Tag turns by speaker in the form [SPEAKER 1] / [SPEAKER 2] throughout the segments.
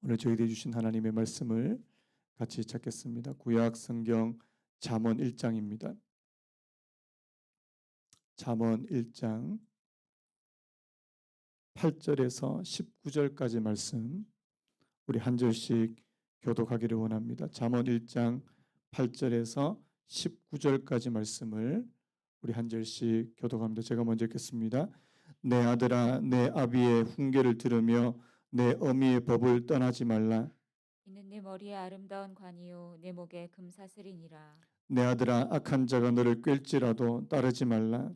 [SPEAKER 1] 오늘 저희들이 주신 하나님의 말씀을 같이 찾겠습니다. 구약 성경 잠언 1장입니다. 잠언 1장 8절에서 19절까지 말씀 우리 한 절씩 교독하기를 원합니다. 잠언 1장 8절에서 19절까지 말씀을 우리 한 절씩 교독합니다. 제가 먼저 읽겠습니다. 내 아들아, 내 아비의 훈계를 들으며 내 어미의 법을 떠나지 말라.
[SPEAKER 2] 이는 내 머리에 아름다운 관이요 내 목에 금사슬이니라.
[SPEAKER 1] 내 아들아, 악한 자가 너를 꿰일지라도 따르지 말라.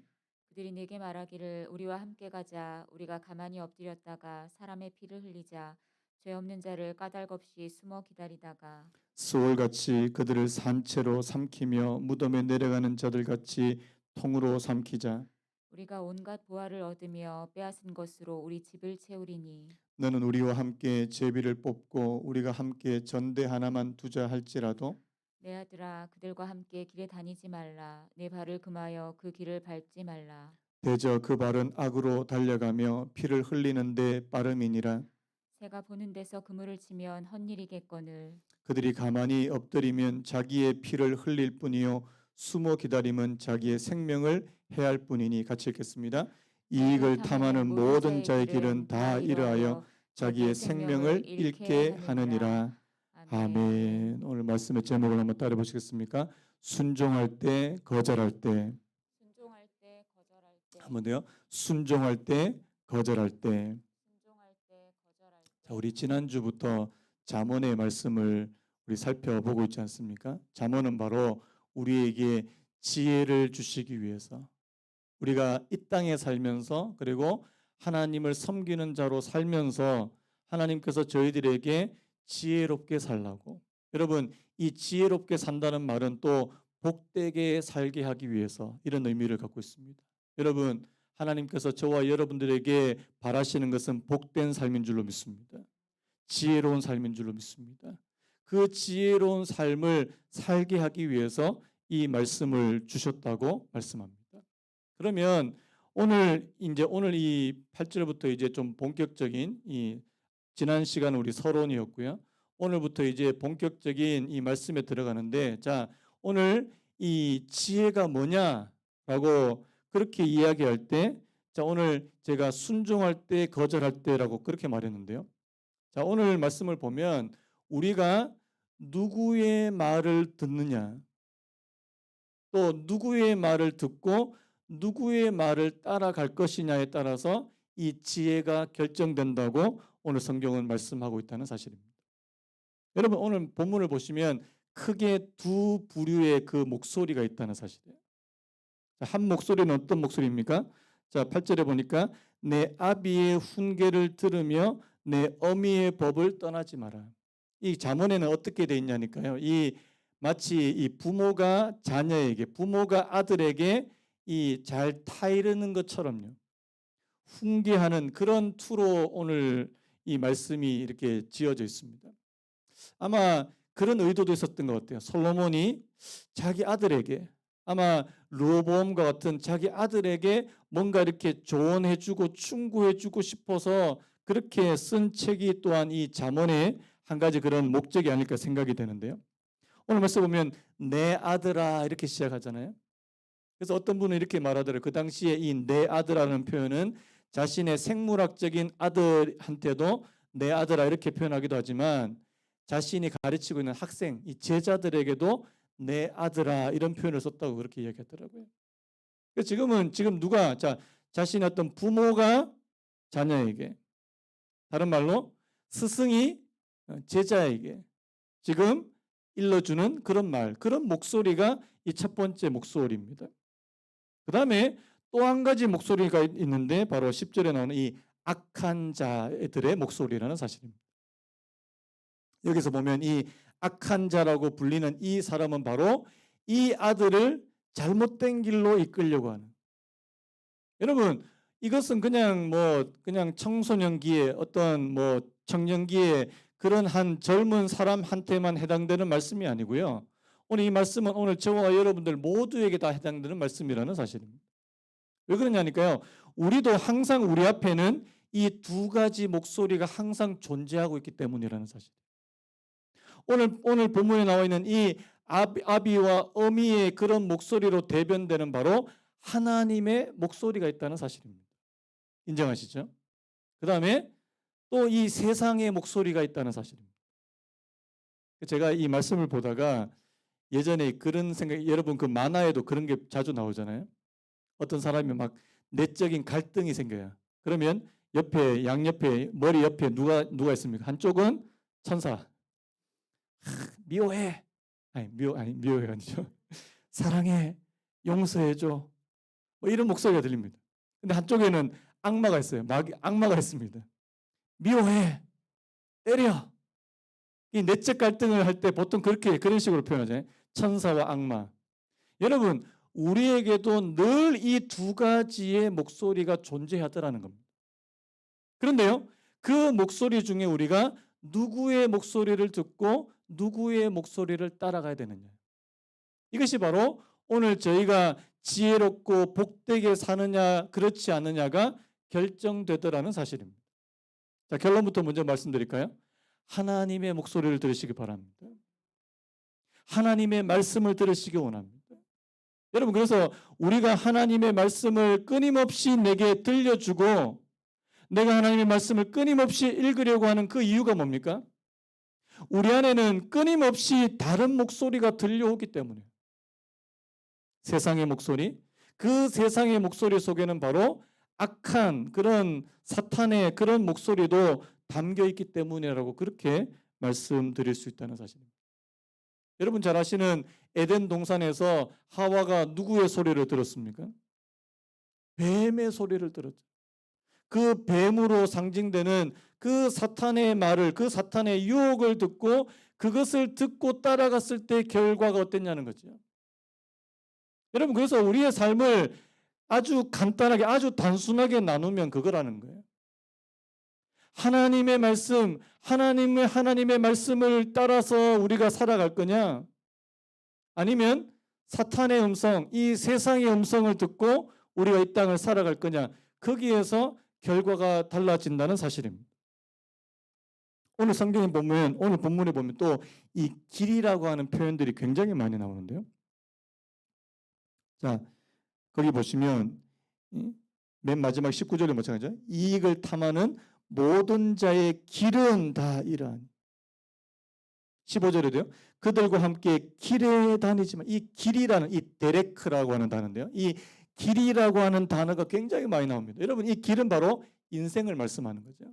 [SPEAKER 2] 그들이 내게 말하기를 우리와 함께 가자. 우리가 가만히 엎드렸다가 사람의 피를 흘리자. 죄 없는 자를 까닭없이 숨어 기다리다가
[SPEAKER 1] 수월같이 그들을 산채로 삼키며 무덤에 내려가는 자들같이 통으로 삼키자.
[SPEAKER 2] 우리가 온갖 보화를 얻으며 빼앗은 것으로 우리 집을 채우리니
[SPEAKER 1] 너는 우리와 함께 제비를 뽑고 우리가 함께 전대 하나만 두자 할지라도
[SPEAKER 2] 내 아들아 그들과 함께 길에 다니지 말라. 내 발을 금하여 그 길을 밟지 말라.
[SPEAKER 1] 대저 그 발은 악으로 달려가며 피를 흘리는데 빠름이니라.
[SPEAKER 2] 새가 보는 데서 그물을 치면 헛일이겠거늘.
[SPEAKER 1] 그들이 가만히 엎드리면 자기의 피를 흘릴 뿐이요 숨어 기다림은 자기의 생명을 해할 뿐이니. 같이 읽겠습니다. 이익을 탐하는 모든 자의 길은 다 이러하여 자기의 생명을 잃게 하느니라. 아멘. 오늘 말씀의 제목을 한번 따라 보시겠습니까? 순종할 때, 거절할 때.
[SPEAKER 2] 순종할 때 거절할 때.
[SPEAKER 1] 한번 더요. 순종할 때, 거절할 때.
[SPEAKER 2] 순종할 때 거절할 때.
[SPEAKER 1] 자, 우리 지난주부터 잠언의 말씀을 우리 살펴보고 있지 않습니까? 잠언은 바로 우리에게 지혜를 주시기 위해서, 우리가 이 땅에 살면서 그리고 하나님을 섬기는 자로 살면서 하나님께서 저희들에게 지혜롭게 살라고. 여러분, 이 지혜롭게 산다는 말은 또 복되게 살게 하기 위해서 이런 의미를 갖고 있습니다. 여러분, 하나님께서 저와 여러분들에게 바라시는 것은 복된 삶인 줄로 믿습니다. 지혜로운 삶인 줄로 믿습니다. 그 지혜로운 삶을 살게 하기 위해서 이 말씀을 주셨다고 말씀합니다. 그러면 오늘 이 8절부터 이제 좀 본격적인 이 지난 시간은 우리 서론이었고요. 오늘부터 이제 본격적인 이 말씀에 들어가는데, 자, 오늘 이 지혜가 뭐냐라고 그렇게 이야기할 때, 자, 오늘 제가 순종할 때, 거절할 때라고 그렇게 말했는데요. 자, 오늘 말씀을 보면 우리가 누구의 말을 듣느냐, 또 누구의 말을 듣고 누구의 말을 따라갈 것이냐에 따라서 이 지혜가 결정된다고 오늘 성경은 말씀하고 있다는 사실입니다. 여러분, 오늘 본문을 보시면 크게 두 부류의 그 목소리가 있다는 사실이에요. 한 목소리는 어떤 목소리입니까? 자, 8절에 보니까 내 아비의 훈계를 들으며 내 어미의 법을 떠나지 마라. 이 잠언에는 어떻게 돼 있냐니까요. 마치 이 부모가 자녀에게, 부모가 아들에게 이 잘 타이르는 것처럼요, 훈계하는 그런 투로 오늘 이 말씀이 이렇게 지어져 있습니다. 아마 그런 의도도 있었던 것 같아요. 솔로몬이 자기 아들에게, 아마 르호보암과 같은 자기 아들에게 뭔가 이렇게 조언해주고 충고해주고 싶어서 그렇게 쓴 책이 또한 이 잠언의 한 가지 그런 목적이 아닐까 생각이 되는데요. 오늘 말씀 보면 내 아들아 이렇게 시작하잖아요. 그래서 어떤 분은 이렇게 말하더라고요. 그 당시에 이 내 아들이라는 표현은 자신의 생물학적인 아들한테도 내 아들아 이렇게 표현하기도 하지만 자신이 가르치고 있는 학생, 이 제자들에게도 내 아들아 이런 표현을 썼다고 그렇게 이야기하더라고요. 지금 누가 자신의 어떤 부모가 자녀에게, 다른 말로 스승이 제자에게 지금 일러주는 그런 말, 그런 목소리가 이 첫 번째 목소리입니다. 그 다음에 또 한 가지 목소리가 있는데 바로 10절에 나오는 이 악한 자들의 목소리라는 사실입니다. 여기서 보면 이 악한 자라고 불리는 이 사람은 바로 이 아들을 잘못된 길로 이끌려고 하는. 여러분, 이것은 그냥 청소년기에 어떤 청년기에 그런 한 젊은 사람한테만 해당되는 말씀이 아니고요. 오늘 이 말씀은 오늘 저와 여러분들 모두에게 다 해당되는 말씀이라는 사실입니다. 왜 그러냐니까요. 우리도 항상 우리 앞에는 이 두 가지 목소리가 항상 존재하고 있기 때문이라는 사실. 오늘 본문에 나와 있는 이 아비와 어미의 그런 목소리로 대변되는 바로 하나님의 목소리가 있다는 사실입니다. 인정하시죠? 그 다음에 또 이 세상의 목소리가 있다는 사실입니다. 제가 이 말씀을 보다가 예전에 그런 생각, 여러분 그 만화에도 그런 게 자주 나오잖아요. 어떤 사람이 막 내적인 갈등이 생겨요. 그러면 옆에 양옆에 머리 옆에 누가 있습니까? 한쪽은 천사, 미워해, 미워해 아니죠. 사랑해, 용서해줘. 뭐 이런 목소리가 들립니다. 근데 한쪽에는 악마가 있어요. 악마가 있습니다. 미워해, 때려. 이 내적 갈등을 할 때 보통 그런 식으로 표현하잖아요. 천사와 악마. 여러분, 우리에게도 늘 이 두 가지의 목소리가 존재하더라는 겁니다. 그런데요, 그 목소리 중에 우리가 누구의 목소리를 듣고 누구의 목소리를 따라가야 되느냐. 이것이 바로 오늘 저희가 지혜롭고 복되게 사느냐 그렇지 않느냐가 결정되더라는 사실입니다. 자, 결론부터 먼저 말씀드릴까요? 하나님의 목소리를 들으시기 바랍니다. 하나님의 말씀을 들으시기 원합니다. 여러분, 그래서 우리가 하나님의 말씀을 끊임없이 내게 들려주고 내가 하나님의 말씀을 끊임없이 읽으려고 하는 그 이유가 뭡니까? 우리 안에는 끊임없이 다른 목소리가 들려오기 때문에 세상의 목소리, 그 세상의 목소리 속에는 바로 악한 그런 사탄의 그런 목소리도 담겨 있기 때문이라고 그렇게 말씀드릴 수 있다는 사실입니다. 여러분 잘 아시는 에덴 동산에서 하와가 누구의 소리를 들었습니까? 뱀의 소리를 들었죠. 그 뱀으로 상징되는 그 사탄의 말을, 그 사탄의 유혹을 듣고 그것을 듣고 따라갔을 때 결과가 어땠냐는 거죠. 여러분, 그래서 우리의 삶을 아주 간단하게, 아주 단순하게 나누면 그거라는 거예요. 하나님의 말씀, 하나님의 말씀을 따라서 우리가 살아갈 거냐? 아니면 사탄의 음성, 이 세상의 음성을 듣고 우리가 이 땅을 살아갈 거냐? 거기에서 결과가 달라진다는 사실입니다. 오늘 성경에 보면, 오늘 본문에 보면 또 이 길이라고 하는 표현들이 굉장히 많이 나오는데요. 자, 거기 보시면 맨 마지막 19절에 마찬가지죠. 이익을 탐하는 모든 자의 길은 다 이러한. 15절에도요. 그들과 함께 길에 다니지만, 이 길이라는 이 데레크라고 하는 단어인데요. 이 길이라고 하는 단어가 굉장히 많이 나옵니다. 여러분, 이 길은 바로 인생을 말씀하는 거죠.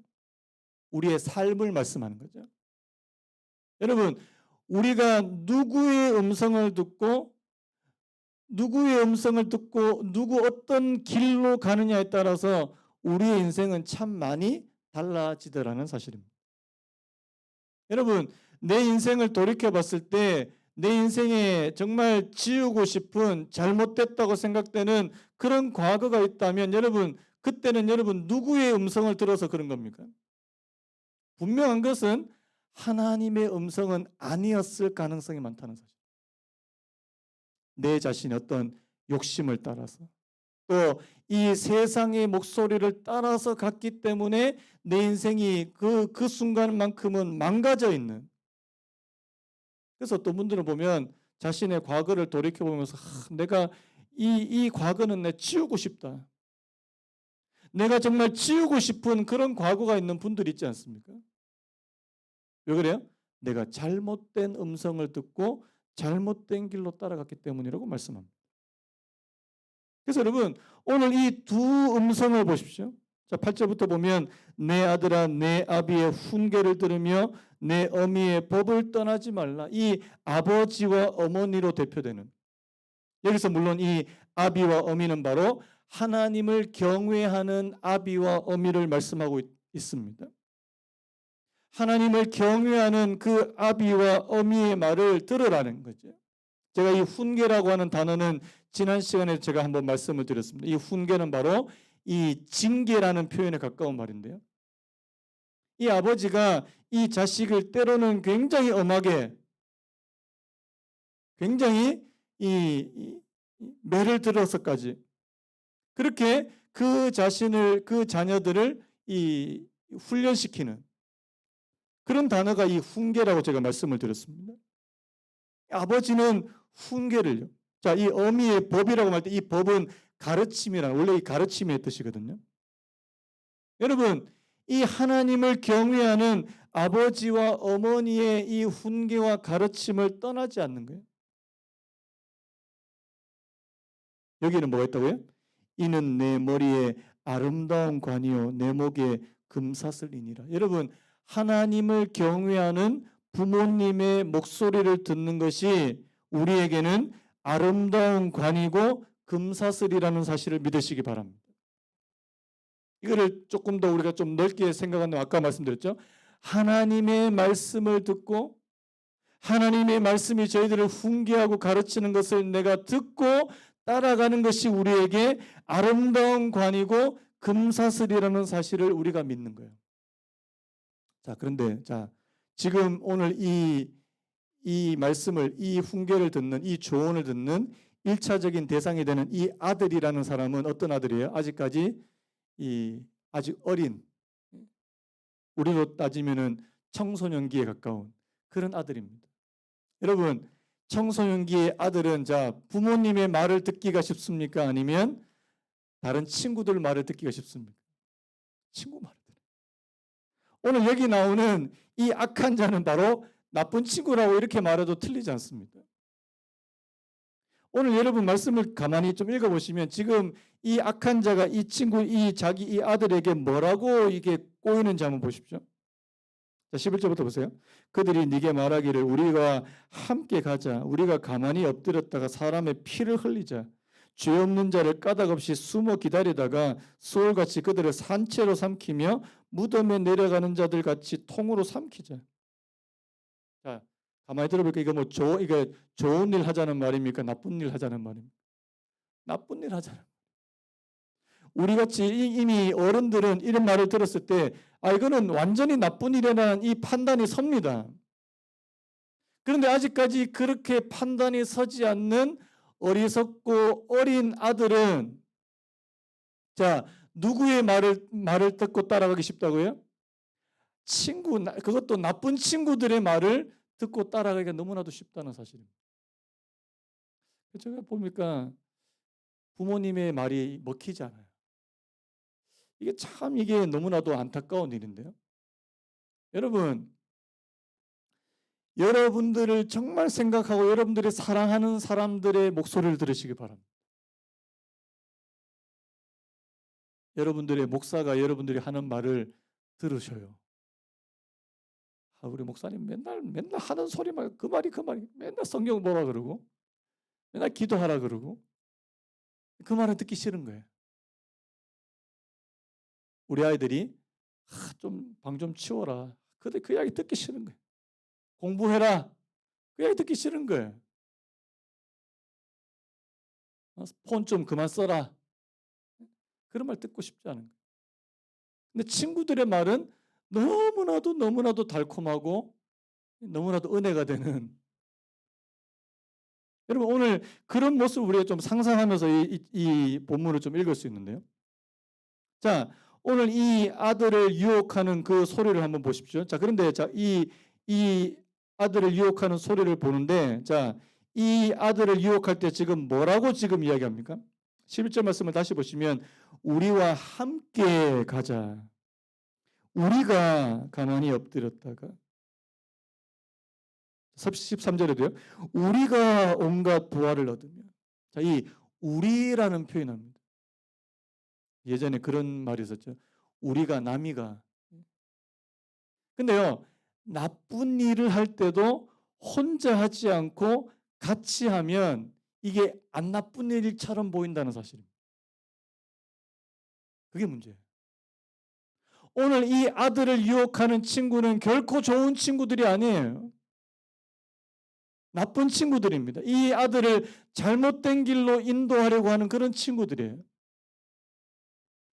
[SPEAKER 1] 우리의 삶을 말씀하는 거죠. 여러분, 우리가 누구의 음성을 듣고 누구 어떤 길로 가느냐에 따라서 우리의 인생은 참 많이 달라지더라는 사실입니다. 여러분, 내 인생을 돌이켜 봤을 때 내 인생에 정말 지우고 싶은 잘못됐다고 생각되는 그런 과거가 있다면 여러분, 그때는 여러분 누구의 음성을 들어서 그런 겁니까? 분명한 것은 하나님의 음성은 아니었을 가능성이 많다는 사실. 내 자신의 어떤 욕심을 따라서 또 이 세상의 목소리를 따라서 갔기 때문에 내 인생이 그 순간만큼은 망가져 있는. 그래서 어떤 분들을 보면 자신의 과거를 돌이켜보면서 내가 이 과거는 내 치우고 싶다. 내가 정말 치우고 싶은 그런 과거가 있는 분들 있지 않습니까? 왜 그래요? 내가 잘못된 음성을 듣고 잘못된 길로 따라갔기 때문이라고 말씀합니다. 그래서 여러분, 오늘 이 두 음성을 보십시오. 자, 8절부터 보면 내 아들아 내 아비의 훈계를 들으며 내 어미의 법을 떠나지 말라. 이 아버지와 어머니로 대표되는, 여기서 물론 이 아비와 어미는 바로 하나님을 경외하는 아비와 어미를 말씀하고 있습니다. 하나님을 경외하는 그 아비와 어미의 말을 들으라는 거죠. 제가 이 훈계라고 하는 단어는 지난 시간에 제가 한번 말씀을 드렸습니다. 이 훈계는 바로 이 징계라는 표현에 가까운 말인데요. 이 아버지가 이 자식을 때로는 굉장히 엄하게, 굉장히 이 매를 들어서까지 그렇게 그 자녀들을 이 훈련시키는 그런 단어가 이 훈계라고 제가 말씀을 드렸습니다. 아버지는 훈계를요. 자, 이 어미의 법이라고 할 때 이 법은 가르침이라는 원래 이 가르침의 뜻이거든요. 여러분, 이 하나님을 경외하는 아버지와 어머니의 이 훈계와 가르침을 떠나지 않는 거예요. 여기는 뭐가 있다고요? 이는 내 머리에 아름다운 관이요 내 목에 금사슬이니라. 여러분, 하나님을 경외하는 부모님의 목소리를 듣는 것이 우리에게는 아름다운 관이고 금사슬이라는 사실을 믿으시기 바랍니다. 이거를 조금 더 우리가 좀 넓게 생각한다면 아까 말씀드렸죠. 하나님의 말씀을 듣고 하나님의 말씀이 저희들을 훈계하고 가르치는 것을 내가 듣고 따라가는 것이 우리에게 아름다운 관이고 금사슬이라는 사실을 우리가 믿는 거예요. 자, 그런데 지금 오늘 이 말씀을 이 훈계를 듣는 이 조언을 듣는 1차적인 대상이 되는 이 아들이라는 사람은 어떤 아들이에요? 아직까지 아직 어린 우리로 따지면은 청소년기에 가까운 그런 아들입니다. 여러분, 청소년기의 아들은 부모님의 말을 듣기가 쉽습니까? 아니면 다른 친구들 말을 듣기가 쉽습니까? 친구 말을 들어요. 오늘 여기 나오는 이 악한 자는 바로 나쁜 친구라고 이렇게 말해도 틀리지 않습니다. 오늘 여러분 말씀을 가만히 좀 읽어보시면 지금 이 악한 자가 이 친구, 이 아들에게 뭐라고 이게 꼬이는지 한번 보십시오. 자, 11절부터 보세요. 그들이 네게 말하기를 우리가 함께 가자. 우리가 가만히 엎드렸다가 사람의 피를 흘리자. 죄 없는 자를 까닭없이 숨어 기다리다가 수월같이 그들을 산채로 삼키며 무덤에 내려가는 자들 같이 통으로 삼키자. 자, 가만히 들어볼까? 이거 좋은 일 하자는 말입니까? 나쁜 일 하자는 말입니까? 나쁜 일 하자는. 우리 같이 이미 어른들은 이런 말을 들었을 때 이거는 완전히 나쁜 일이라는 이 판단이 섭니다. 그런데 아직까지 그렇게 판단이 서지 않는 어리석고 어린 아들은 누구의 말을 듣고 따라가기 쉽다고요? 그것도 나쁜 친구들의 말을 듣고 따라가기가 너무나도 쉽다는 사실입니다. 제가 보니까 부모님의 말이 먹히지 않아요. 이게 너무나도 안타까운 일인데요. 여러분들을 정말 생각하고 여러분들이 사랑하는 사람들의 목소리를 들으시기 바랍니다. 여러분들의 목사가 여러분들이 하는 말을 들으셔요. 우리 목사님 맨날 하는 소리만 그 말이 맨날 성경 보라 그러고 맨날 기도하라 그러고 그 말을 듣기 싫은 거예요. 우리 아이들이 방 좀 치워라. 근데 그 이야기 듣기 싫은 거예요. 공부해라. 그 이야기 듣기 싫은 거예요. 폰 좀 그만 써라. 그런 말 듣고 싶지 않은 거예요. 근데 친구들의 말은 너무나도 달콤하고 너무나도 은혜가 되는. 여러분, 오늘 그런 모습을 우리가 좀 상상하면서 이 본문을 좀 읽을 수 있는데요. 자, 오늘 이 아들을 유혹하는 그 소리를 한번 보십시오. 그런데 이 아들을 유혹하는 소리를 보는데 이 아들을 유혹할 때 지금 뭐라고 지금 이야기합니까? 11절 말씀을 다시 보시면 우리와 함께 가자. 우리가 가만히 엎드렸다가 13절에도요. 우리가 온갖 보화를 얻으며. 이 우리라는 표현합니다. 예전에 그런 말이 있었죠. 우리가 남이가. 근데요. 나쁜 일을 할 때도 혼자 하지 않고 같이 하면 이게 안 나쁜 일처럼 보인다는 사실입니다. 그게 문제예요. 오늘 이 아들을 유혹하는 친구는 결코 좋은 친구들이 아니에요. 나쁜 친구들입니다. 이 아들을 잘못된 길로 인도하려고 하는 그런 친구들이에요.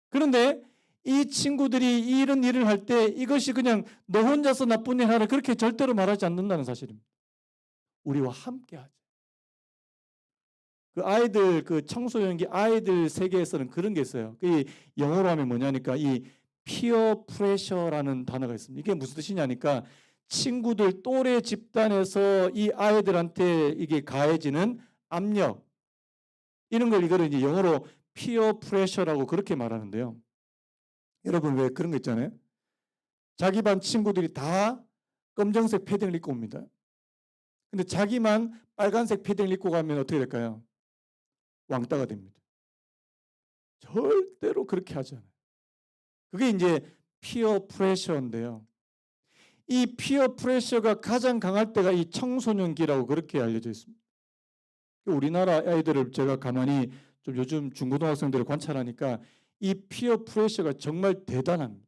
[SPEAKER 1] 그런데 이 친구들이 이런 일을 할 때 이것이 그냥 너 혼자서 나쁜 일 하라 그렇게 절대로 말하지 않는다는 사실입니다. 우리와 함께 하자. 그 청소년기 아이들 세계에서는 그런 게 있어요. 영어로 하면 뭐냐니까 이 피어 프레셔라는 단어가 있습니다. 이게 무슨 뜻이냐니까 친구들 또래 집단에서 이 아이들한테 이게 가해지는 압력, 이거를 이제 영어로 피어 프레셔라고 그렇게 말하는데요. 여러분 왜 그런 거 있잖아요. 자기 반 친구들이 다 검정색 패딩을 입고 옵니다. 근데 자기만 빨간색 패딩을 입고 가면 어떻게 될까요? 왕따가 됩니다. 절대로 그렇게 하지 않아요. 그게 이제 피어 프레셔인데요. 이 피어 프레셔가 가장 강할 때가 이 청소년기라고 그렇게 알려져 있습니다. 우리나라 아이들을 제가 가만히 좀 요즘 중고등학생들을 관찰하니까 이 피어 프레셔가 정말 대단합니다.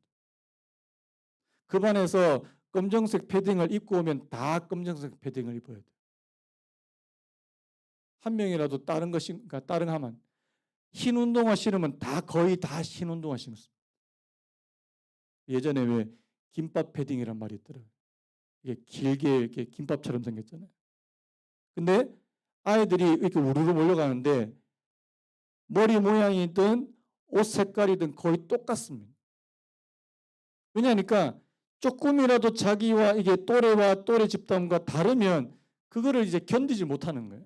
[SPEAKER 1] 그 반에서 검정색 패딩을 입고 오면 다 검정색 패딩을 입어야 돼요. 한 명이라도 다른 것인가 다른 하면 흰 운동화 신으면 거의 다 흰 운동화 신었습니다. 예전에 왜 김밥 패딩이란 말이 있더라고요. 이게 길게 이렇게 김밥처럼 생겼잖아요. 근데 아이들이 이렇게 우르르 몰려가는데 머리 모양이든 옷 색깔이든 거의 똑같습니다. 왜냐하니까 조금이라도 자기와 이게 또래와 또래 집단과 다르면 그거를 이제 견디지 못하는 거예요.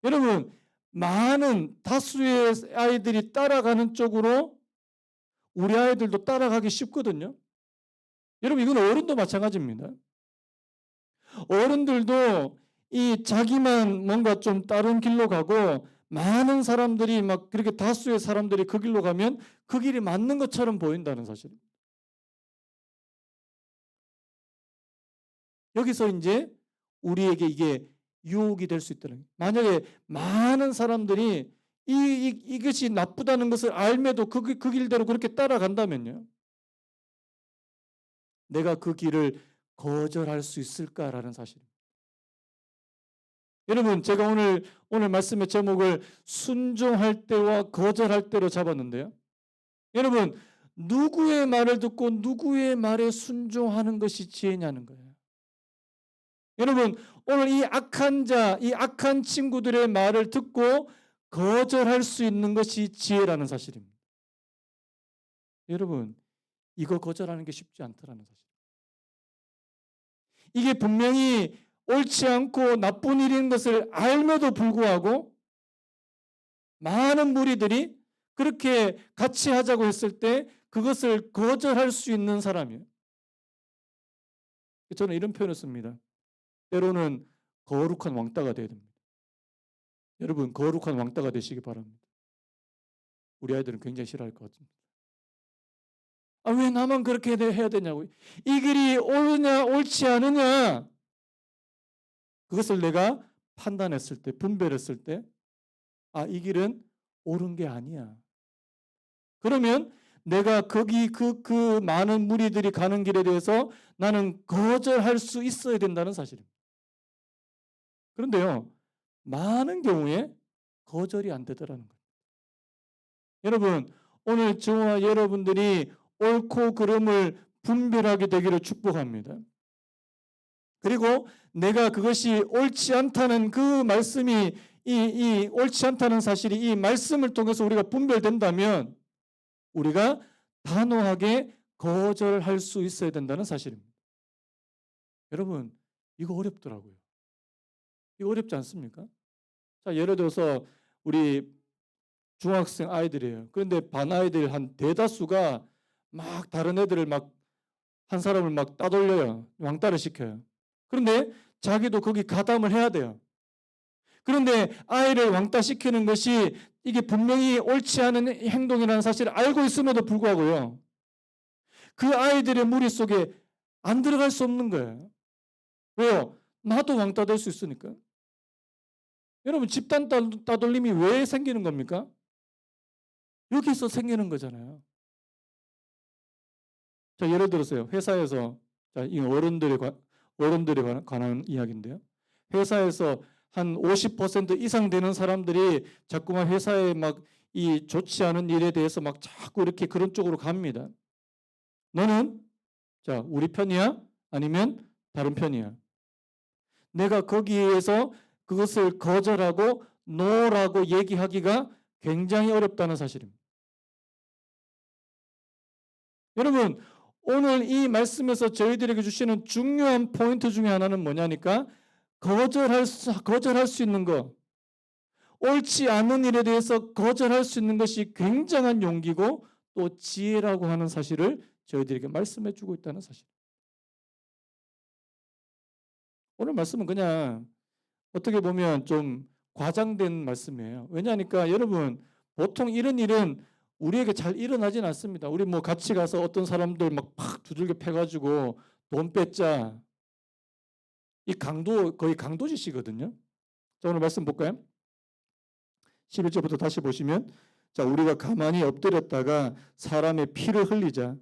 [SPEAKER 1] 여러분, 많은 다수의 아이들이 따라가는 쪽으로 우리 아이들도 따라가기 쉽거든요. 여러분, 이건 어른도 마찬가지입니다. 어른들도 이 자기만 뭔가 좀 다른 길로 가고 많은 사람들이 막 그렇게 다수의 사람들이 그 길로 가면 그 길이 맞는 것처럼 보인다는 사실입니다. 여기서 이제 우리에게 이게 유혹이 될 수 있다는 거예요. 만약에 많은 사람들이 이것이 나쁘다는 것을 알매도 그 길대로 그렇게 따라간다면요. 내가 그 길을 거절할 수 있을까라는 사실입니다. 여러분, 제가 오늘 말씀의 제목을 순종할 때와 거절할 때로 잡았는데요. 여러분, 누구의 말을 듣고 누구의 말에 순종하는 것이 지혜냐는 거예요. 여러분, 오늘 이 악한 자, 이 악한 친구들의 말을 듣고 거절할 수 있는 것이 지혜라는 사실입니다. 여러분, 이거 거절하는 게 쉽지 않다라는 사실. 이게 분명히 옳지 않고 나쁜 일인 것을 알면도 불구하고 많은 무리들이 그렇게 같이 하자고 했을 때 그것을 거절할 수 있는 사람이에요. 저는 이런 표현을 씁니다. 때로는 거룩한 왕따가 되어야 됩니다. 여러분, 거룩한 왕따가 되시기 바랍니다. 우리 아이들은 굉장히 싫어할 것 같습니다. 왜 나만 그렇게 해야 되냐고. 이 길이 옳으냐 옳지 않으냐 그것을 내가 판단했을 때, 분별했을 때 이 길은 옳은 게 아니야. 그러면 내가 거기 그 많은 무리들이 가는 길에 대해서 나는 거절할 수 있어야 된다는 사실입니다. 그런데요, 많은 경우에 거절이 안 되더라는 거예요. 여러분, 오늘 저와 여러분들이 옳고 그름을 분별하게 되기를 축복합니다. 그리고 내가 그것이 옳지 않다는 그 말씀이 이 옳지 않다는 사실이 이 말씀을 통해서 우리가 분별된다면 우리가 단호하게 거절할 수 있어야 된다는 사실입니다. 여러분, 이거 어렵더라고요. 이거 어렵지 않습니까? 자, 예를 들어서 우리 중학생 아이들이에요. 그런데 반 아이들 한 대다수가 막 다른 애들을 막 한 사람을 막 따돌려요. 왕따를 시켜요. 그런데 자기도 거기 가담을 해야 돼요. 그런데 아이를 왕따시키는 것이 이게 분명히 옳지 않은 행동이라는 사실을 알고 있음에도 불구하고요. 그 아이들의 무리 속에 안 들어갈 수 없는 거예요. 왜요? 나도 왕따 될 수 있으니까. 여러분, 집단 따돌림이 왜 생기는 겁니까? 여기서 생기는 거잖아요. 자, 예를 들어서요. 회사에서, 자, 이 어른들에 관한 이야기인데요. 회사에서 한 50% 이상 되는 사람들이 자꾸만 회사에 막 이 좋지 않은 일에 대해서 막 자꾸 이렇게 그런 쪽으로 갑니다. 너는 자, 우리 편이야? 아니면 다른 편이야? 내가 거기에서 그것을 거절하고 노라고 얘기하기가 굉장히 어렵다는 사실입니다. 여러분, 오늘 이 말씀에서 저희들에게 주시는 중요한 포인트 중에 하나는 뭐냐니까 거절할 수 있는 것, 옳지 않은 일에 대해서 거절할 수 있는 것이 굉장한 용기고 또 지혜라고 하는 사실을 저희들에게 말씀해 주고 있다는 사실. 오늘 말씀은 그냥 어떻게 보면 좀 과장된 말씀이에요. 왜냐하니까 여러분, 보통 이런 일은 우리에게 잘 일어나진 않습니다. 우리 뭐 같이 가서 어떤 사람들 막 팍 두들겨 패가지고 돈 뺏자. 이 거의 강도짓이거든요. 자, 오늘 말씀 볼까요? 11절부터 다시 보시면, 자, 우리가 가만히 엎드렸다가 사람의 피를 흘리자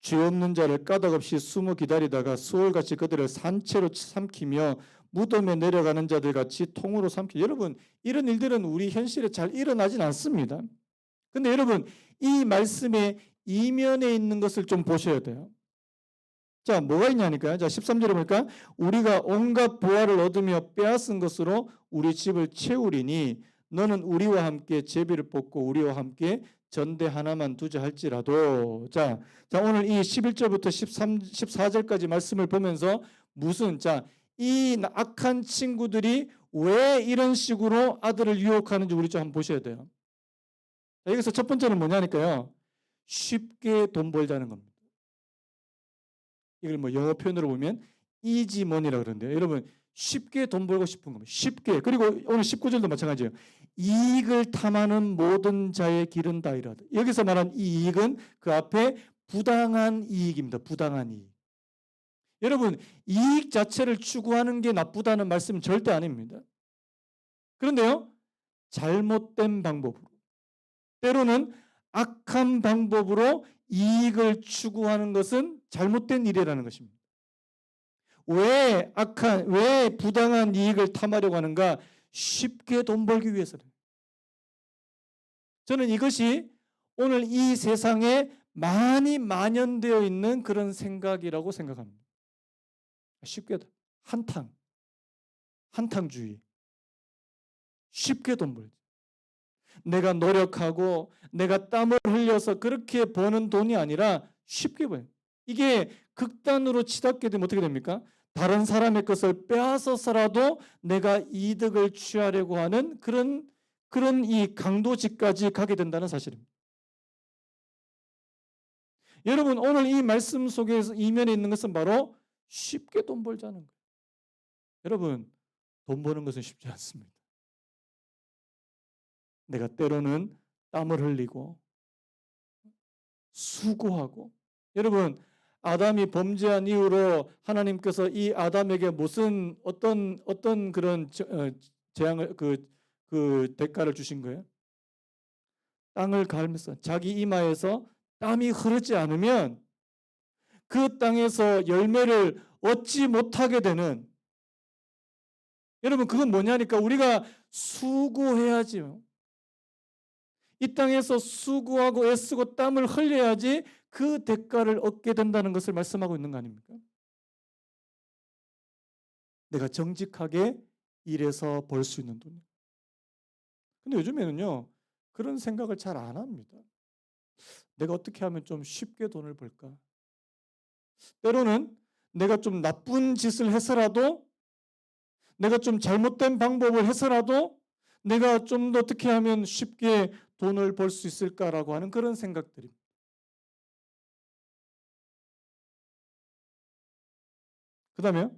[SPEAKER 1] 죄 없는 자를 까닭없이 숨어 기다리다가 수월같이 그들을 산채로 삼키며 무덤에 내려가는 자들 같이 통으로 삼키. 여러분, 이런 일들은 우리 현실에 잘 일어나진 않습니다. 근데 여러분, 이 말씀의 이면에 있는 것을 좀 보셔야 돼요. 자, 뭐가 있냐니까요. 자, 13절에 보니까 우리가 온갖 보화를 얻으며 빼앗은 것으로 우리 집을 채우리니 너는 우리와 함께 제비를 뽑고 우리와 함께 전대 하나만 두자 할지라도. 자, 오늘 이 11절부터 14절까지 말씀을 보면서 이 악한 친구들이 왜 이런 식으로 아들을 유혹하는지 우리 좀 한번 보셔야 돼요. 자, 여기서 첫 번째는 뭐냐니까요. 쉽게 돈 벌자는 겁니다. 이걸 뭐 영어 표현으로 보면 easy money라고 그러는데요. 여러분, 쉽게 돈 벌고 싶은 겁니다. 쉽게. 그리고 오늘 19절도 마찬가지예요. 이익을 탐하는 모든 자의 길은 다 이러하다. 여기서 말한 이 이익은 그 앞에 부당한 이익입니다. 부당한 이익. 여러분, 이익 자체를 추구하는 게 나쁘다는 말씀은 절대 아닙니다. 그런데요, 잘못된 방법으로, 때로는 악한 방법으로 이익을 추구하는 것은 잘못된 일이라는 것입니다. 왜 부당한 이익을 탐하려고 하는가? 쉽게 돈 벌기 위해서는. 저는 이것이 오늘 이 세상에 많이 만연되어 있는 그런 생각이라고 생각합니다. 쉽게 한탕주의. 쉽게 돈 벌지. 내가 노력하고 내가 땀을 흘려서 그렇게 버는 돈이 아니라 쉽게 벌어요. 이게 극단으로 치닫게 되면 어떻게 됩니까? 다른 사람의 것을 빼앗아서라도 내가 이득을 취하려고 하는 그런 이 강도짓까지 가게 된다는 사실입니다. 여러분, 오늘 이 말씀 속에서 이면에 있는 것은 바로 쉽게 돈 벌자는 거예요. 여러분, 돈 버는 것은 쉽지 않습니다. 내가 때로는 땀을 흘리고 수고하고. 여러분, 아담이 범죄한 이후로 하나님께서 이 아담에게 무슨 어떤 그런 재앙을 그 대가를 주신 거예요? 땅을 갈면서 자기 이마에서 땀이 흐르지 않으면 그 땅에서 열매를 얻지 못하게 되는. 여러분, 그건 뭐냐니까 우리가 수고해야지요. 이 땅에서 수고하고 애쓰고 땀을 흘려야지 그 대가를 얻게 된다는 것을 말씀하고 있는 거 아닙니까? 내가 정직하게 일해서 벌 수 있는 돈. 근데 요즘에는요, 그런 생각을 잘 안 합니다. 내가 어떻게 하면 좀 쉽게 돈을 벌까? 때로는 내가 좀 나쁜 짓을 해서라도, 내가 좀 잘못된 방법을 해서라도 내가 좀 더 어떻게 하면 쉽게 돈을 벌 수 있을까라고 하는 그런 생각들이. 그 다음에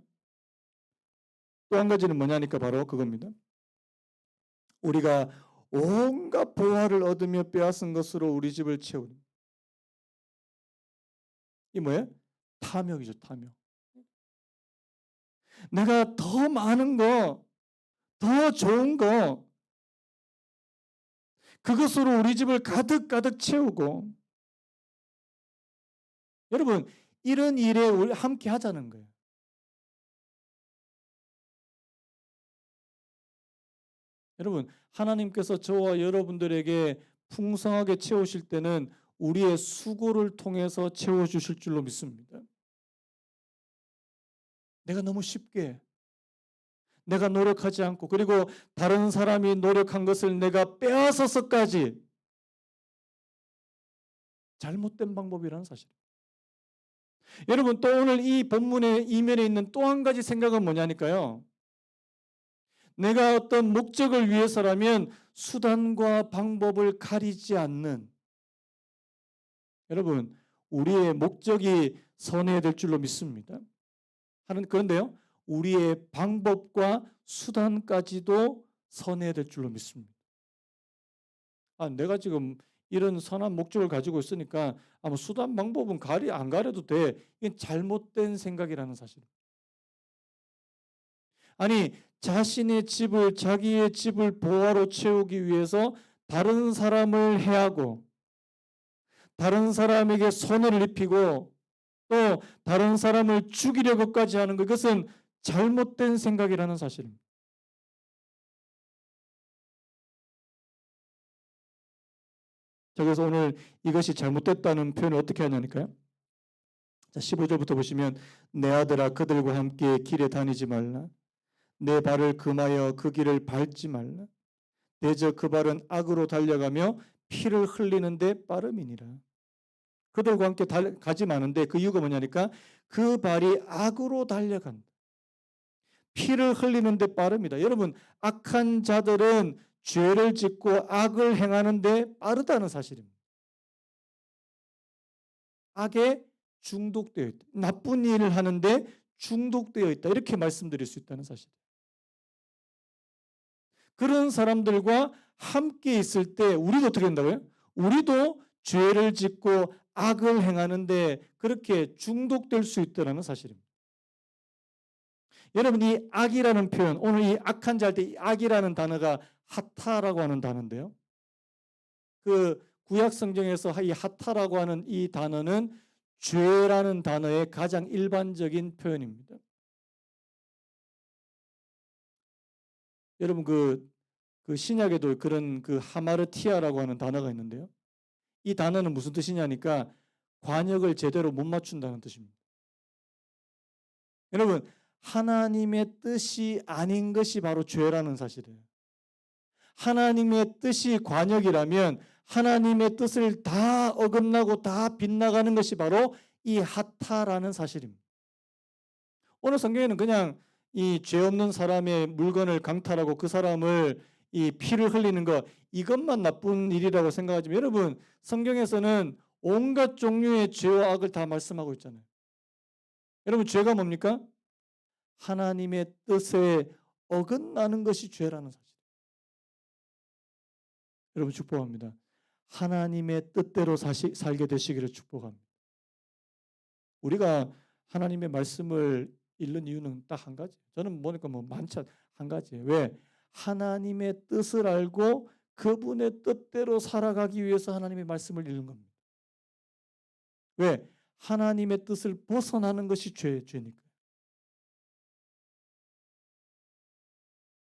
[SPEAKER 1] 또 한 가지는 뭐냐니까 바로 그겁니다. 우리가 온갖 보화를 얻으며 빼앗은 것으로 우리 집을 채우는. 이 뭐예요? 탐욕이죠, 탐욕. 내가 더 많은 거, 더 좋은 거, 그것으로 우리 집을 가득 채우고. 여러분, 이런 일에 우리 함께 하자는 거예요. 여러분, 하나님께서 저와 여러분들에게 풍성하게 채우실 때는 우리의 수고를 통해서 채워주실 줄로 믿습니다. 내가 너무 쉽게, 내가 노력하지 않고, 그리고 다른 사람이 노력한 것을 내가 빼앗아서까지, 잘못된 방법이라는 사실. 여러분 또 오늘 이 본문의 이면에 있는 또 한 가지 생각은 뭐냐니까요. 내가 어떤 목적을 위해서라면 수단과 방법을 가리지 않는, 여러분 우리의 목적이 선해야 될 줄로 믿습니다. 그런데요, 우리의 방법과 수단까지도 선해야 될 줄로 믿습니다. 내가 지금 이런 선한 목적을 가지고 있으니까 아무 수단 방법은 안 가려도 돼. 이건 잘못된 생각이라는 사실. 아니, 자기의 집을 보화로 채우기 위해서 다른 사람을 해하고 다른 사람에게 손해를 입히고 또 다른 사람을 죽이려고까지 하는 그것은 잘못된 생각이라는 사실입니다. 자, 그래서 오늘 이것이 잘못됐다는 표현을 어떻게 하냐니까요. 자, 15절부터 보시면 내 아들아 그들과 함께 길에 다니지 말라. 내 발을 금하여 그 길을 밟지 말라. 대저 그 발은 악으로 달려가며 피를 흘리는데 빠름이니라. 그들과 함께 가지 마는데 그 이유가 뭐냐니까 그 발이 악으로 달려간다. 피를 흘리는데 빠릅니다. 여러분 악한 자들은 죄를 짓고 악을 행하는데 빠르다는 사실입니다. 악에 중독되어 있다. 나쁜 일을 하는데 중독되어 있다. 이렇게 말씀드릴 수 있다는 사실. 그런 사람들과 함께 있을 때 우리도 어떻게 된다고요? 우리도 죄를 짓고 악을 행하는데 그렇게 중독될 수 있다는 사실입니다. 여러분 이 악이라는 표현, 오늘 이 악한 자 할 때 이 악이라는 단어가 하타라고 하는 단어인데요. 그 구약 성경에서 이 하타라고 하는 이 단어는 죄라는 단어의 가장 일반적인 표현입니다. 여러분 그 신약에도 그런 그 하마르티아라고 하는 단어가 있는데요. 이 단어는 무슨 뜻이냐니까 관역을 제대로 못 맞춘다는 뜻입니다. 여러분 하나님의 뜻이 아닌 것이 바로 죄라는 사실이에요. 하나님의 뜻이 관역이라면 하나님의 뜻을 다 어긋나고 다 빗나가는 것이 바로 이 하타라는 사실입니다. 오늘 성경에는 그냥 이 죄 없는 사람의 물건을 강탈하고 그 사람을 이 피를 흘리는 것 이것만 나쁜 일이라고 생각하지만 여러분 성경에서는 온갖 종류의 죄와 악을 다 말씀하고 있잖아요. 여러분 죄가 뭡니까? 하나님의 뜻에 어긋나는 것이 죄라는 사실. 여러분 축복합니다. 하나님의 뜻대로 살게 되시기를 축복합니다. 우리가 하나님의 말씀을 읽는 이유는 딱 한 가지. 저는 보니까 많지 한 가지예요. 왜? 하나님의 뜻을 알고 그분의 뜻대로 살아가기 위해서 하나님의 말씀을 읽는 겁니다. 왜? 하나님의 뜻을 벗어나는 것이 죄니까.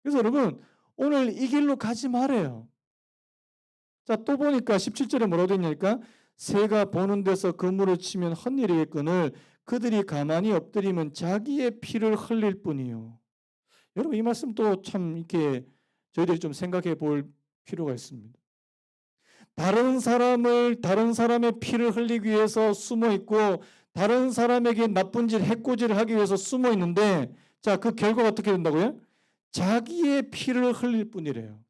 [SPEAKER 1] 그래서 여러분 오늘 이 길로 가지 말아요. 자, 또 보니까 17절에 뭐라고 되어 있냐니까 새가 보는 데서 그물을 치면 헛일이겠거늘 그들이 가만히 엎드리면 자기의 피를 흘릴 뿐이요. 여러분 이 말씀 또 참 이렇게 저희들이 좀 생각해 볼 필요가 있습니다. 다른 사람의 피를 흘리기 위해서 숨어 있고 다른 사람에게 나쁜 짓, 해코지를 하기 위해서 숨어 있는데 자, 그 결과가 어떻게 된다고요? 자기의 피를 흘릴 뿐이래요.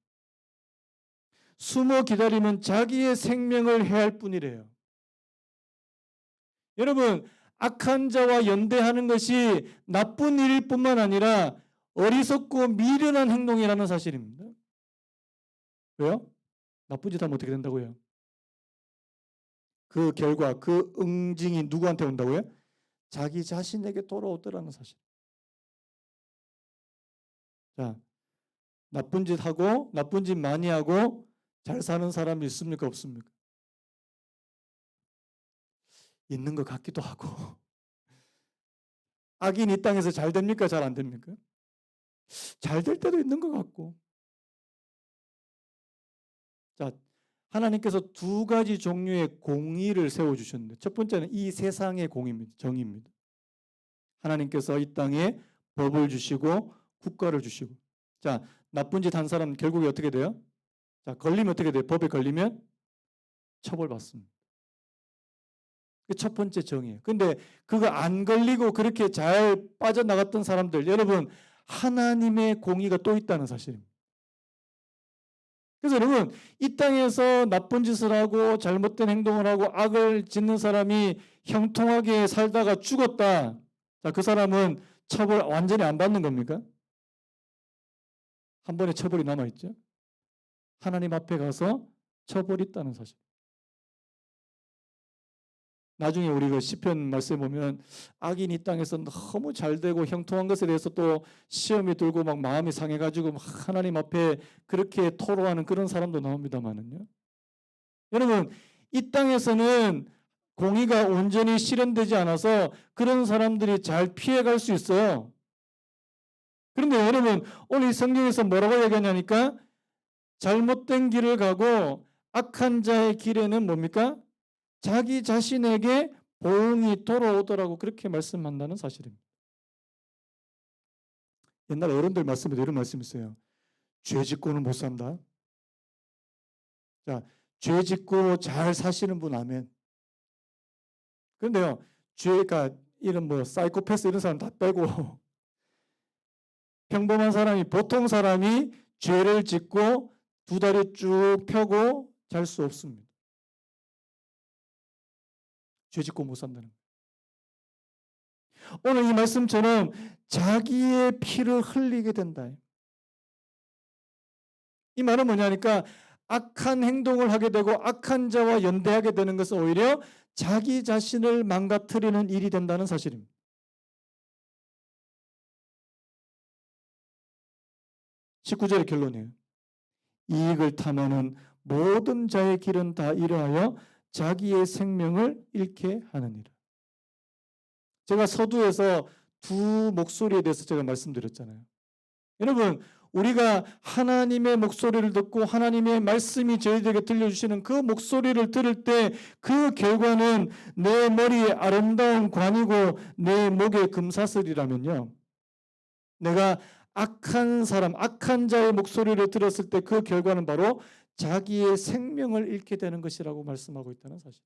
[SPEAKER 1] 숨어 기다리면 자기의 생명을 해할 뿐이래요. 여러분 악한 자와 연대하는 것이 나쁜 일일 뿐만 아니라 어리석고 미련한 행동이라는 사실입니다. 왜요? 나쁜 짓 하면 어떻게 된다고요? 그 결과, 그 응징이 누구한테 온다고요? 자기 자신에게 돌아오더라는 사실. 자, 나쁜 짓 하고 나쁜 짓 많이 하고 잘 사는 사람이 있습니까? 없습니까? 있는 것 같기도 하고 악인 이 땅에서 잘 됩니까? 잘 안 됩니까? 잘 될 때도 있는 것 같고. 자, 하나님께서 두 가지 종류의 공의를 세워주셨는데 첫 번째는 이 세상의 공의입니다. 정의입니다. 하나님께서 이 땅에 법을 주시고 국가를 주시고 자, 나쁜 짓 한 사람 결국에 어떻게 돼요? 자, 걸리면 어떻게 돼요? 법에 걸리면 처벌받습니다. 그게 첫 번째 정의예요. 근데 그거 안 걸리고 그렇게 잘 빠져나갔던 사람들, 여러분, 하나님의 공의가 또 있다는 사실입니다. 그래서 여러분, 이 땅에서 나쁜 짓을 하고 잘못된 행동을 하고 악을 짓는 사람이 형통하게 살다가 죽었다. 자, 그 사람은 처벌 완전히 안 받는 겁니까? 한 번에 처벌이 남아있죠. 하나님 앞에 가서 처벌이 있다는 사실. 나중에 우리 그 시편 말씀에 보면 악인이 이 땅에서 너무 잘 되고 형통한 것에 대해서 또 시험이 들고 막 마음이 상해가지고 막 하나님 앞에 그렇게 토로하는 그런 사람도 나옵니다만은요. 여러분, 이 땅에서는 공의가 온전히 실현되지 않아서 그런 사람들이 잘 피해갈 수 있어요. 그런데 여러분, 오늘 이 성경에서 뭐라고 얘기하냐니까 잘못된 길을 가고 악한 자의 길에는 뭡니까? 자기 자신에게 보응이 돌아오더라고 그렇게 말씀한다는 사실입니다. 옛날 어른들 말씀에도 이런 말씀이 있어요. 죄 짓고는 못 산다. 자, 죄 짓고 잘 사시는 분 아멘. 그런데요, 죄가 이런 뭐 사이코패스 이런 사람 다 빼고 평범한 사람이 보통 사람이 죄를 짓고 두 다리 쭉 펴고 잘 수 없습니다. 죄 짓고 못 산다는 거예요. 오늘 이 말씀처럼 자기의 피를 흘리게 된다. 이 말은 뭐냐니까 악한 행동을 하게 되고 악한 자와 연대하게 되는 것은 오히려 자기 자신을 망가뜨리는 일이 된다는 사실입니다. 19절의 결론이에요. 이익을 탐하는 모든 자의 길은 다 이러하여 자기의 생명을 잃게 하느니라. 제가 서두에서 두 목소리에 대해서 제가 말씀드렸잖아요. 여러분, 우리가 하나님의 목소리를 듣고 하나님의 말씀이 저희들에게 들려주시는 그 목소리를 들을 때 그 결과는 내 머리에 아름다운 관이고 내 목에 금사슬이라면요. 내가 악한 사람, 악한 자의 목소리를 들었을 때 그 결과는 바로 자기의 생명을 잃게 되는 것이라고 말씀하고 있다는 사실.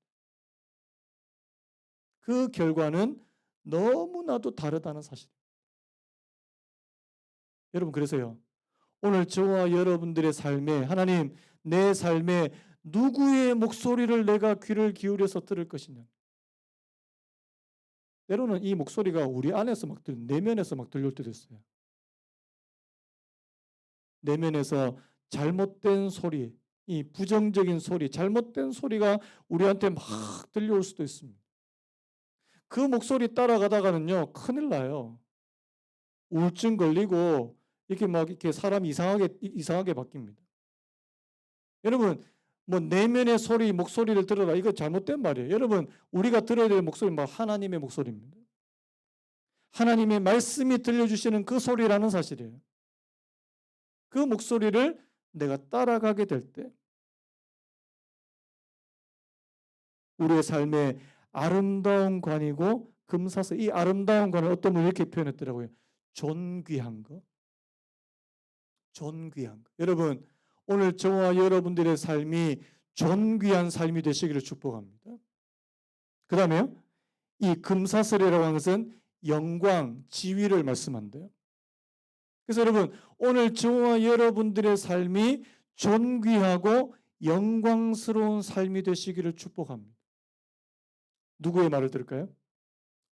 [SPEAKER 1] 그 결과는 너무나도 다르다는 사실. 여러분, 그래서요. 오늘 저와 여러분들의 삶에 하나님 내 삶에 누구의 목소리를 내가 귀를 기울여서 들을 것이냐. 때로는 이 목소리가 우리 안에서 막 내면에서 막 들려올 때도 있어요. 내면에서 잘못된 소리, 이 부정적인 소리, 잘못된 소리가 우리한테 막 들려올 수도 있습니다. 그 목소리 따라가다가는요, 큰일 나요. 우울증 걸리고 이렇게 막 이렇게 사람이 이상하게 바뀝니다. 여러분, 뭐 내면의 소리, 목소리를 들어라 이거 잘못된 말이에요. 여러분, 우리가 들어야 될 목소리는 뭐 하나님의 목소리입니다. 하나님의 말씀이 들려주시는 그 소리라는 사실이에요. 그 목소리를 내가 따라가게 될 때 우리의 삶에 아름다운 관이고 금사슬, 이 아름다운 관을 어떤 분이 이렇게 표현했더라고요. 존귀한 거. 존귀한 거. 여러분, 오늘 저와 여러분들의 삶이 존귀한 삶이 되시기를 축복합니다. 그 다음에요. 이 금사슬이라고 하는 것은 영광, 지위를 말씀한대요. 그래서 여러분, 오늘 저와 여러분들의 삶이 존귀하고 영광스러운 삶이 되시기를 축복합니다. 누구의 말을 들을까요?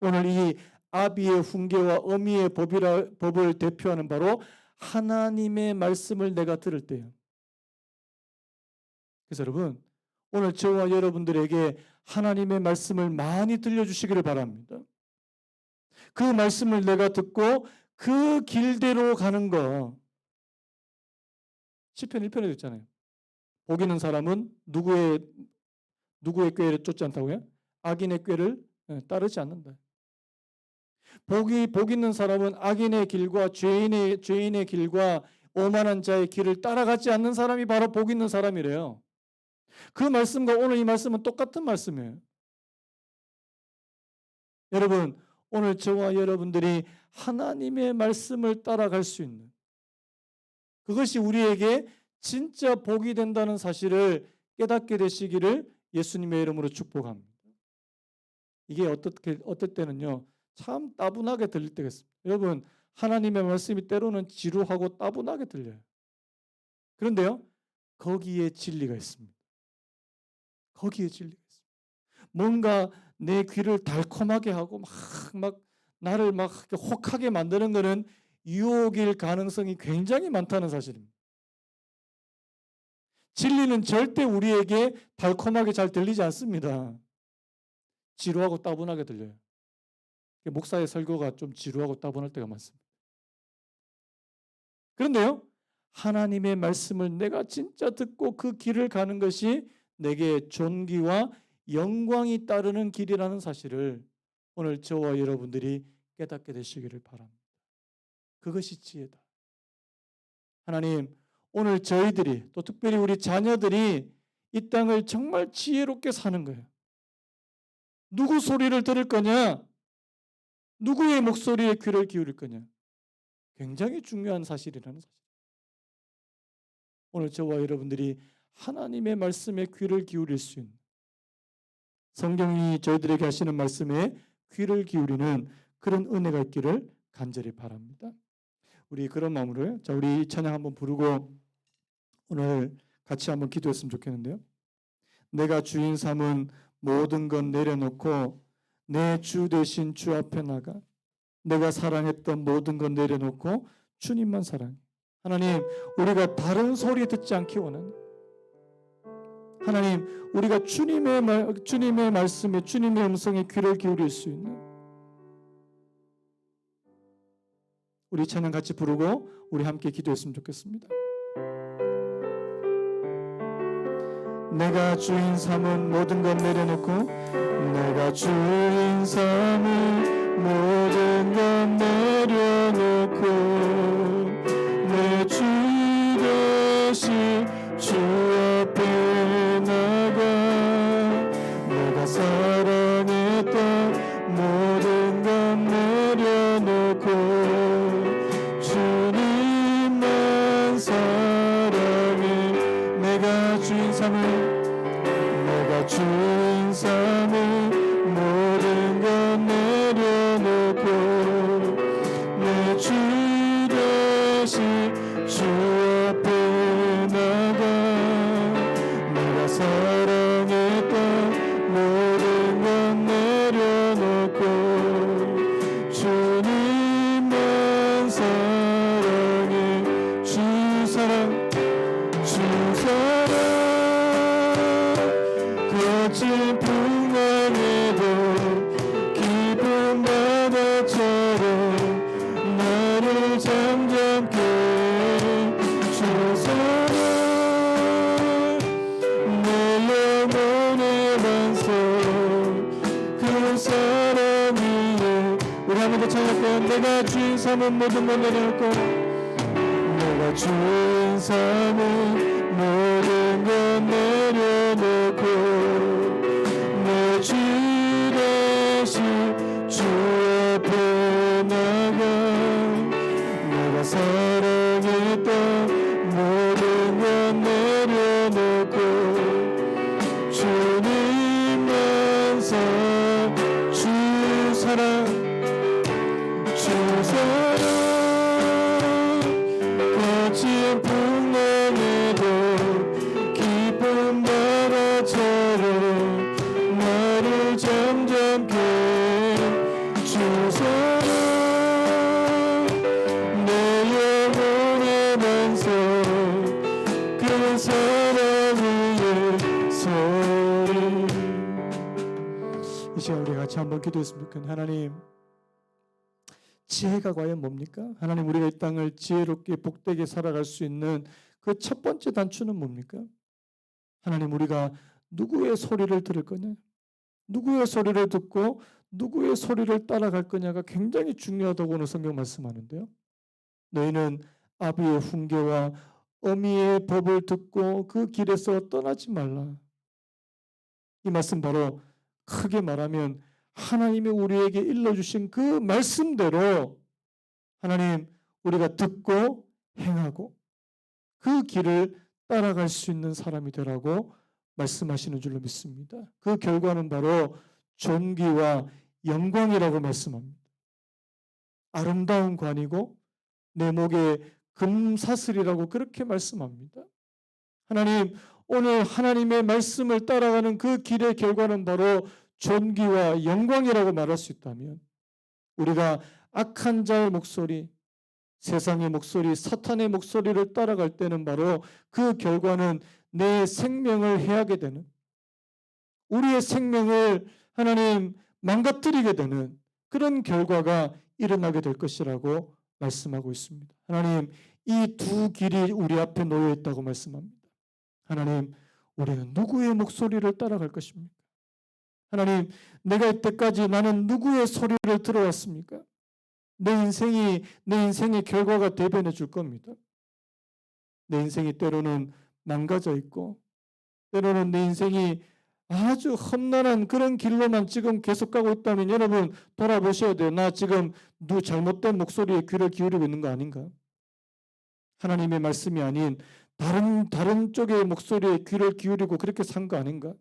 [SPEAKER 1] 오늘 이 아비의 훈계와 어미의 법을 대표하는 바로 하나님의 말씀을 내가 들을 때요. 그래서 여러분, 오늘 저와 여러분들에게 하나님의 말씀을 많이 들려주시기를 바랍니다. 그 말씀을 내가 듣고 그 길대로 가는 거. 시편 1편에도 있잖아요. 복 있는 사람은 누구의 꾀를 쫓지 않다고요? 악인의 꾀를 따르지 않는다. 복 있는 사람은 악인의 길과 죄인의 길과 오만한 자의 길을 따라가지 않는 사람이 바로 복 있는 사람이래요. 그 말씀과 오늘 이 말씀은 똑같은 말씀이에요. 여러분, 오늘 저와 여러분들이 하나님의 말씀을 따라갈 수 있는 그것이 우리에게 진짜 복이 된다는 사실을 깨닫게 되시기를 예수님의 이름으로 축복합니다. 이게 어떨 때는요, 참 따분하게 들릴 때가 있습니다. 여러분, 하나님의 말씀이 때로는 지루하고 따분하게 들려요. 그런데요, 거기에 진리가 있습니다. 거기에 진리가 있습니다. 뭔가 내 귀를 달콤하게 하고 막 나를 막 혹하게 만드는 것은 유혹일 가능성이 굉장히 많다는 사실입니다. 진리는 절대 우리에게 달콤하게 잘 들리지 않습니다. 지루하고 따분하게 들려요. 목사의 설교가 좀 지루하고 따분할 때가 많습니다. 그런데요, 하나님의 말씀을 내가 진짜 듣고 그 길을 가는 것이 내게 존귀와 영광이 따르는 길이라는 사실을 오늘 저와 여러분들이 깨닫게 되시기를 바랍니다. 그것이 지혜다. 하나님, 오늘 저희들이 또 특별히 우리 자녀들이 이 땅을 정말 지혜롭게 사는 거예요. 누구 소리를 들을 거냐? 누구의 목소리에 귀를 기울일 거냐? 굉장히 중요한 사실이라는 사실. 오늘 저와 여러분들이 하나님의 말씀에 귀를 기울일 수 있는, 성경이 저희들에게 하시는 말씀에 귀를 기울이는 그런 은혜가 있기를 간절히 바랍니다. 우리 그런 마음으로 우리 찬양 한번 부르고 오늘 같이 한번 기도했으면 좋겠는데요. 내가 주인 삼은 모든 것 내려놓고 내 주 대신 주 앞에 나가 내가 사랑했던 모든 것 내려놓고 주님만 사랑해. 하나님, 우리가 다른 소리 듣지 않기 원하는, 하나님, 우리가 주님의 말씀에 주님의 음성에 귀를 기울일 수 있는, 우리 찬양 같이 부르고 우리 함께 기도했으면 좋겠습니다. 내가 주인 삼은 모든 것 내려놓고 내가 주인 삼은 모든 것 내려놓고 내 주 대신 주 앞에 나가 내가 사랑했던 모든 것 내려놓고 주님만 사랑해. 내가 주인 삼은 모든 것 내려놓고 내 주 대신 주 앞에 나가 내가 사랑했던 모든 것 내려놓고 주님만 사랑해. 주 사랑 거친 풍랑에도 깊은 바다처럼 나를 잠잠케 주 사랑 내 영혼의 반석 그 사랑 위에 우리 한 번 더 찬양할까요? 내가 주인 삼은 모든 것 내려놓고 내가 주인 삼은 모든 것 내려놓고 내 주 대신 주 앞에 나가 내가 사랑했던 모든 것 내려놓고 주님만 주 사랑 거친 풍랑에도 깊은 바다처럼 나를 잠잠케 주 사랑 내 영혼의 반석 그 사랑 위에 서리. 이 시간 우리 같이 한번 기도했으면 좋겠네요. 하나님, 지혜가 과연 뭡니까? 하나님, 우리가 이 땅을 지혜롭게 복되게 살아갈 수 있는 그 첫 번째 단추는 뭡니까? 하나님, 우리가 누구의 소리를 들을 거냐? 누구의 소리를 듣고 누구의 소리를 따라갈 거냐가 굉장히 중요하다고 오늘 성경 말씀하는데요. 너희는 아비의 훈계와 어미의 법을 듣고 그 길에서 떠나지 말라. 이 말씀 바로 크게 말하면 하나님이 우리에게 일러주신 그 말씀대로 하나님, 우리가 듣고 행하고 그 길을 따라갈 수 있는 사람이 되라고 말씀하시는 줄로 믿습니다. 그 결과는 바로 존귀와 영광이라고 말씀합니다. 아름다운 관이고 내 목에 금사슬이라고 그렇게 말씀합니다. 하나님, 오늘 하나님의 말씀을 따라가는 그 길의 결과는 바로 존귀와 영광이라고 말할 수 있다면, 우리가 악한 자의 목소리, 세상의 목소리, 사탄의 목소리를 따라갈 때는 바로 그 결과는 내 생명을 해하게 되는, 우리의 생명을 하나님 망가뜨리게 되는 그런 결과가 일어나게 될 것이라고 말씀하고 있습니다. 하나님, 이 두 길이 우리 앞에 놓여 있다고 말씀합니다. 하나님, 우리는 누구의 목소리를 따라갈 것입니까? 하나님, 내가 이때까지 나는 누구의 소리를 들어왔습니까? 내 인생의 결과가 대변해 줄 겁니다. 내 인생이 때로는 망가져 있고, 때로는 내 인생이 아주 험난한 그런 길로만 지금 계속 가고 있다면 여러분 돌아보셔야 돼요. 나 지금 잘못된 목소리에 귀를 기울이고 있는 거 아닌가? 하나님의 말씀이 아닌 다른 쪽의 목소리에 귀를 기울이고 그렇게 산 거 아닌가?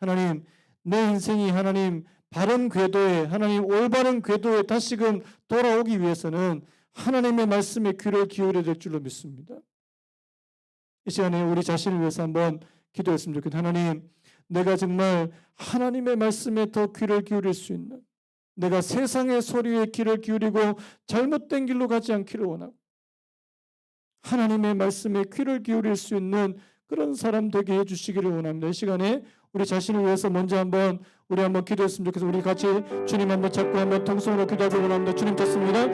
[SPEAKER 1] 하나님, 내 인생이 하나님 바른 궤도에, 하나님 올바른 궤도에 다시금 돌아오기 위해서는 하나님의 말씀에 귀를 기울여야 될 줄로 믿습니다. 이 시간에 우리 자신을 위해서 한번 기도했으면 좋겠습니다. 하나님, 내가 정말 하나님의 말씀에 더 귀를 기울일 수 있는, 내가 세상의 소리에 귀를 기울이고 잘못된 길로 가지 않기를 원하고 하나님의 말씀에 귀를 기울일 수 있는 그런 사람 되게 해주시기를 원합니다. 이 시간에 우리 자신을 위해서 먼저 우리 한번 기도했으면 좋겠습니다. 우리 같이 주님 한번 잡고 한번 통성으로 기도하기 원합니다. 주님 좋습니다.